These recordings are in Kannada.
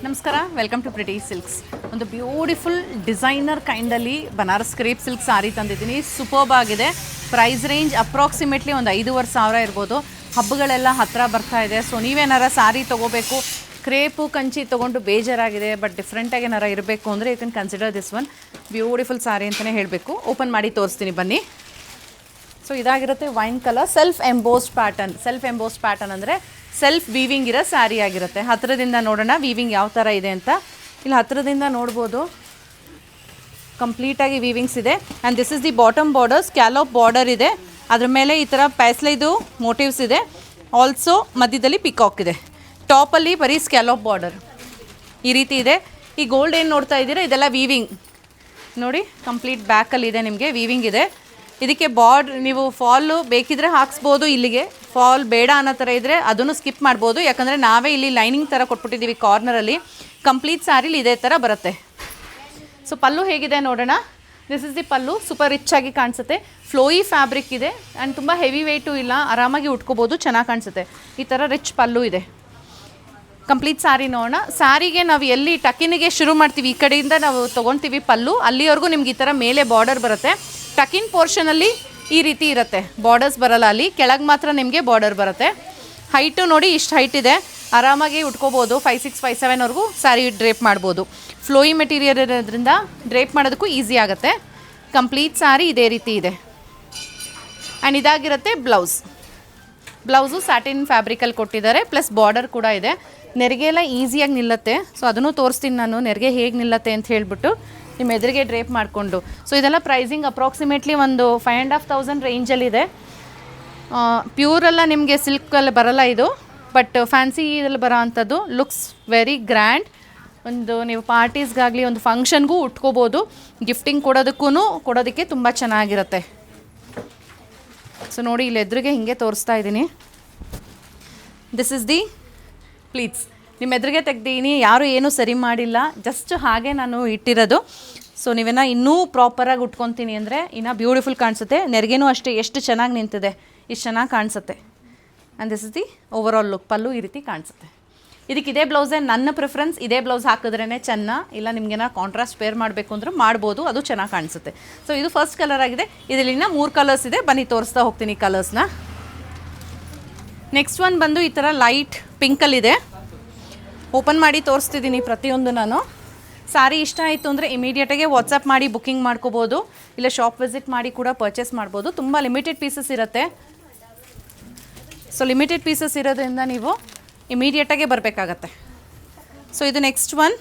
ನಮಸ್ಕಾರ, ವೆಲ್ಕಮ್ ಟು ಪ್ರಿಟಿ ಸಿಲ್ಕ್ಸ್. ಒಂದು ಬ್ಯೂಟಿಫುಲ್ ಡಿಸೈನರ್ ಕೈಂಡಲ್ಲಿ ಬನಾರಸ್ ಕ್ರೇಪ್ ಸಿಲ್ಕ್ ಸಾರಿ ತಂದಿದ್ದೀನಿ. ಸೂಪರ್ಬ್ ಆಗಿದೆ. ಪ್ರೈಸ್ ರೇಂಜ್ ಅಪ್ರಾಕ್ಸಿಮೇಟ್ಲಿ ಒಂದು 5,500 ಇರ್ಬೋದು. ಹಬ್ಬಗಳೆಲ್ಲ ಹತ್ತಿರ ಬರ್ತಾ ಇದೆ. ಸೊ ನೀವೇನಾರ ಸಾರಿ ತೊಗೋಬೇಕು, ಕ್ರೇಪು ಕಂಚಿ ತೊಗೊಂಡು ಬೇಜಾರಾಗಿದೆ, ಬಟ್ ಡಿಫ್ರೆಂಟಾಗಿ ಏನಾರ ಇರಬೇಕು ಅಂದರೆ you can consider this one. Beautiful sari ಅಂತಲೇ ಹೇಳಬೇಕು. ಓಪನ್ ಮಾಡಿ ತೋರಿಸ್ತೀನಿ ಬನ್ನಿ. ಸೊ ಇದಾಗಿರುತ್ತೆ wine colour self embossed pattern. Self embossed pattern ಅಂದರೆ ಸೆಲ್ಫ್ ವೀವಿಂಗ್ ಇರೋ ಸ್ಯಾರಿ ಆಗಿರುತ್ತೆ. ಹತ್ತಿರದಿಂದ ನೋಡೋಣ ವೀವಿಂಗ್ ಯಾವ ಥರ ಇದೆ ಅಂತ. ಇಲ್ಲಿ ಹತ್ತಿರದಿಂದ ನೋಡ್ಬೋದು, ಕಂಪ್ಲೀಟಾಗಿ ವೀವಿಂಗ್ಸ್ ಇದೆ. And this is the bottom border, scallop border ಇದೆ. ಅದ್ರ ಮೇಲೆ ಈ ಥರ ಪ್ಯಾಸ್ಲೈದು ಮೋಟಿವ್ಸ್ ಇದೆ. ಆಲ್ಸೋ ಮಧ್ಯದಲ್ಲಿ ಪಿಕಾಕ್ ಇದೆ. ಟಾಪಲ್ಲಿ ಬರೀ ಸ್ಕ್ಯಾಲೋಪ್ ಬಾರ್ಡರ್ ಈ ರೀತಿ ಇದೆ. ಈ ಗೋಲ್ಡ್ ಏನು ನೋಡ್ತಾ ಇದ್ದೀರಾ, ಇದೆಲ್ಲ ವೀವಿಂಗ್ ನೋಡಿ. ಕಂಪ್ಲೀಟ್ ಬ್ಯಾಕಲ್ಲಿ ಇದೆ, ನಿಮಗೆ ವೀವಿಂಗ್ ಇದೆ. ಇದಕ್ಕೆ ನೀವು ಫಾಲು ಬೇಕಿದ್ರೆ ಹಾಕ್ಸ್ಬೋದು. ಇಲ್ಲಿಗೆ ಫಾಲ್ ಬೇಡ ಅನ್ನೋ ಥರ ಇದ್ದರೆ ಅದನ್ನು ಸ್ಕಿಪ್ ಮಾಡ್ಬೋದು, ಯಾಕಂದರೆ ನಾವೇ ಇಲ್ಲಿ ಲೈನಿಂಗ್ ಥರ ಕೊಟ್ಬಿಟ್ಟಿದ್ದೀವಿ ಕಾರ್ನರಲ್ಲಿ. ಕಂಪ್ಲೀಟ್ ಸ್ಯಾರಿಲಿ ಇದೇ ಥರ ಬರುತ್ತೆ. ಸೊ ಪಲ್ಲು ಹೇಗಿದೆ ನೋಡೋಣ. This is the pallu. Super rich ಆಗಿ ಕಾಣಿಸುತ್ತೆ. ಫ್ಲೋಯಿ ಫ್ಯಾಬ್ರಿಕ್ ಇದೆ ಆ್ಯಂಡ್ ತುಂಬ ಹೆವಿ ವೆಯ್ಟು ಇಲ್ಲ, ಆರಾಮಾಗಿ ಉಟ್ಕೋಬೋದು, ಚೆನ್ನಾಗಿ ಕಾಣಿಸುತ್ತೆ. ಈ ಥರ ರಿಚ್ ಪಲ್ಲು ಇದೆ. ಕಂಪ್ಲೀಟ್ ಸ್ಯಾರಿ ನೋಡೋಣ. ಸ್ಯಾರಿಗೆ ನಾವು ಎಲ್ಲಿ ಟಕಿನಿಗೆ ಶುರು ಮಾಡ್ತೀವಿ, ಈ ಕಡೆಯಿಂದ ನಾವು ತೊಗೊಳ್ತೀವಿ ಪಲ್ಲು, ಅಲ್ಲಿವರೆಗೂ ನಿಮ್ಗೆ ಈ ಥರ ಮೇಲೆ ಬಾರ್ಡರ್ ಬರುತ್ತೆ. ಟಕಿನ್ ಪೋರ್ಷನಲ್ಲಿ ಈ ರೀತಿ ಇರುತ್ತೆ, ಬಾರ್ಡರ್ಸ್ ಬರಲ್ಲ. ಅಲ್ಲಿ ಕೆಳಗೆ ಮಾತ್ರ ನಿಮಗೆ ಬಾರ್ಡರ್ ಬರುತ್ತೆ. ಹೈಟು ನೋಡಿ, ಇಷ್ಟು ಹೈಟ್ ಇದೆ, ಆರಾಮಾಗಿ ಉಟ್ಕೋಬೋದು. 5'6", 5'7" ಸ್ಯಾರಿ ಡ್ರೇಪ್ ಮಾಡ್ಬೋದು. ಫ್ಲೋಯಿ ಮೆಟೀರಿಯಲ್ ಇರೋದ್ರಿಂದ ಡ್ರೇಪ್ ಮಾಡೋದಕ್ಕೂ ಈಸಿ ಆಗುತ್ತೆ. ಕಂಪ್ಲೀಟ್ ಸ್ಯಾರಿ ಇದೇ ರೀತಿ ಇದೆ. ಆ್ಯಂಡ್ ಇದಾಗಿರುತ್ತೆ ಬ್ಲೌಸು ಸ್ಯಾಟಿನ್ ಫ್ಯಾಬ್ರಿಕಲ್ಲಿ ಕೊಟ್ಟಿದ್ದಾರೆ, ಪ್ಲಸ್ ಬಾರ್ಡರ್ ಕೂಡ ಇದೆ. ನೆರಿಗೆ ಎಲ್ಲ ಈಸಿಯಾಗಿ ನಿಲ್ಲುತ್ತೆ. ಸೊ ಅದನ್ನು ತೋರಿಸ್ತೀನಿ ನಾನು, ನೆರಿಗೆ ಹೇಗೆ ನಿಲ್ಲುತ್ತೆ ಅಂತ ಹೇಳಿಬಿಟ್ಟು ನಿಮ್ಮ ಎದುರಿಗೆ ಡ್ರೇಪ್ ಮಾಡಿಕೊಂಡು. ಸೊ ಇದೆಲ್ಲ ಪ್ರೈಸಿಂಗ್ ಅಪ್ರಾಕ್ಸಿಮೇಟ್ಲಿ ಒಂದು 5,500 ರೇಂಜಲ್ಲಿದೆ. ಪ್ಯೂರೆಲ್ಲ ನಿಮಗೆ ಸಿಲ್ಕಲ್ಲಿ ಬರಲ್ಲ ಇದು, ಬಟ್ ಫ್ಯಾನ್ಸಿ ಇದರಲ್ಲಿ ಬರೋ ಅಂಥದ್ದು. Looks very grand. ಒಂದು ನೀವು ಪಾರ್ಟೀಸ್ಗಾಗಲಿ ಒಂದು ಫಂಕ್ಷನ್ಗೂ ಉಟ್ಕೋಬೋದು. ಗಿಫ್ಟಿಂಗ್ ಕೊಡೋದಕ್ಕೆ ತುಂಬ ಚೆನ್ನಾಗಿರುತ್ತೆ. ಸೊ ನೋಡಿ, ಇಲ್ಲಿ ಎದುರಿಗೆ ಹಿಂಗೆ ತೋರಿಸ್ತಾ ಇದ್ದೀನಿ. This is the pleats. ನಿಮ್ಮ ಎದುರಿಗೆ ತೆಗ್ದೀನಿ, ಯಾರೂ ಏನೂ ಸರಿ ಮಾಡಿಲ್ಲ, ಜಸ್ಟ್ ಹಾಗೆ ನಾನು ಇಟ್ಟಿರೋದು. ಸೊ ನೀವೇನ ಇನ್ನೂ ಪ್ರಾಪರಾಗಿ ಉಟ್ಕೊತೀನಿ ಅಂದರೆ ಇನ್ನೂ ಬ್ಯೂಟಿಫುಲ್ ಕಾಣಿಸುತ್ತೆ. ನೆರಿಗೆನೂ ಅಷ್ಟೇ ಎಷ್ಟು ಚೆನ್ನಾಗಿ ನಿಂತಿದೆ, ಇಷ್ಟು ಚೆನ್ನಾಗಿ ಕಾಣಿಸುತ್ತೆ. And this is the over all look. Pallu ಈ ರೀತಿ ಕಾಣಿಸುತ್ತೆ. ಇದಕ್ಕೆ ಇದೇ ಬ್ಲೌಸೇ ನನ್ನ ಪ್ರಿಫರೆನ್ಸ್. ಇದೇ ಬ್ಲೌಸ್ ಹಾಕಿದ್ರೇ ಚೆನ್ನ, ಇಲ್ಲ ನಿಮಗೇನ ಕಾಂಟ್ರಾಸ್ಟ್ ಪೇರ್ ಮಾಡಬೇಕು ಅಂದರೆ ಮಾಡ್ಬೋದು, ಅದು ಚೆನ್ನಾಗಿ ಕಾಣಿಸುತ್ತೆ. ಸೊ ಇದು ಫಸ್ಟ್ ಕಲರ್ ಆಗಿದೆ. ಇದರಲ್ಲಿನ 3 ಕಲರ್ಸ್ ಇದೆ, ಬನ್ನಿ ತೋರಿಸ್ತಾ ಹೋಗ್ತೀನಿ ಕಲರ್ಸ್ನ. ನೆಕ್ಸ್ಟ್ ಒನ್ ಬಂದು ಈ ಥರ ಲೈಟ್ ಪಿಂಕಲ್ಲಿದೆ. ಓಪನ್ ಮಾಡಿ ತೋರಿಸ್ತಿದ್ದೀನಿ ಪ್ರತಿಯೊಂದು ನಾನು. ಸಾರಿ ಇಷ್ಟ ಆಯಿತು ಅಂದರೆ ಇಮಿಡಿಯೇಟಾಗೆ ವಾಟ್ಸಪ್ ಮಾಡಿ ಬುಕ್ಕಿಂಗ್ ಮಾಡ್ಕೋಬೋದು, ಇಲ್ಲ ಶಾಪ್ ವಿಸಿಟ್ ಮಾಡಿ ಕೂಡ ಪರ್ಚೇಸ್ ಮಾಡ್ಬೋದು. ತುಂಬ ಲಿಮಿಟೆಡ್ ಪೀಸಸ್ ಇರುತ್ತೆ. ಸೊ ಲಿಮಿಟೆಡ್ ಪೀಸಸ್ ಇರೋದ್ರಿಂದ ನೀವು ಇಮಿಡಿಯೇಟಾಗೆ ಬರಬೇಕಾಗತ್ತೆ. ಸೊ ಇದು ನೆಕ್ಸ್ಟ್ ಒನ್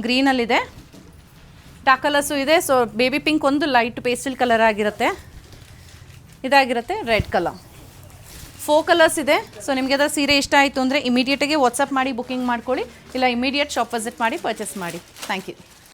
ಗ್ರೀನಲ್ಲಿದೆ, ಡಾರ್ಕ್ ಕಲರ್ಸು ಇದೆ. ಸೊ ಬೇಬಿ ಪಿಂಕ್ ಒಂದು ಲೈಟ್ ಪೇಸ್ಟಲ್ ಕಲರ್ ಆಗಿರುತ್ತೆ. ಇದಾಗಿರುತ್ತೆ ರೆಡ್ ಕಲರ್. 4 ಕಲರ್ಸ್ ಇದೆ. ಸೊ ನಿಮಗೆ ಅದರ ಸೀರೆ ಇಷ್ಟ ಆಯಿತು ಅಂದರೆ ಇಮಿಡಿಯೇಟಾಗಿ ವಾಟ್ಸಪ್ ಮಾಡಿ ಬುಕ್ಕಿಂಗ್ ಮಾಡ್ಕೊಳ್ಳಿ, ಇಲ್ಲ ಇಮಿಡಿಯೇಟ್ ಶಾಪ್ ವಿಸಿಟ್ ಮಾಡಿ ಪರ್ಚೇಸ್ ಮಾಡಿ. Thank you.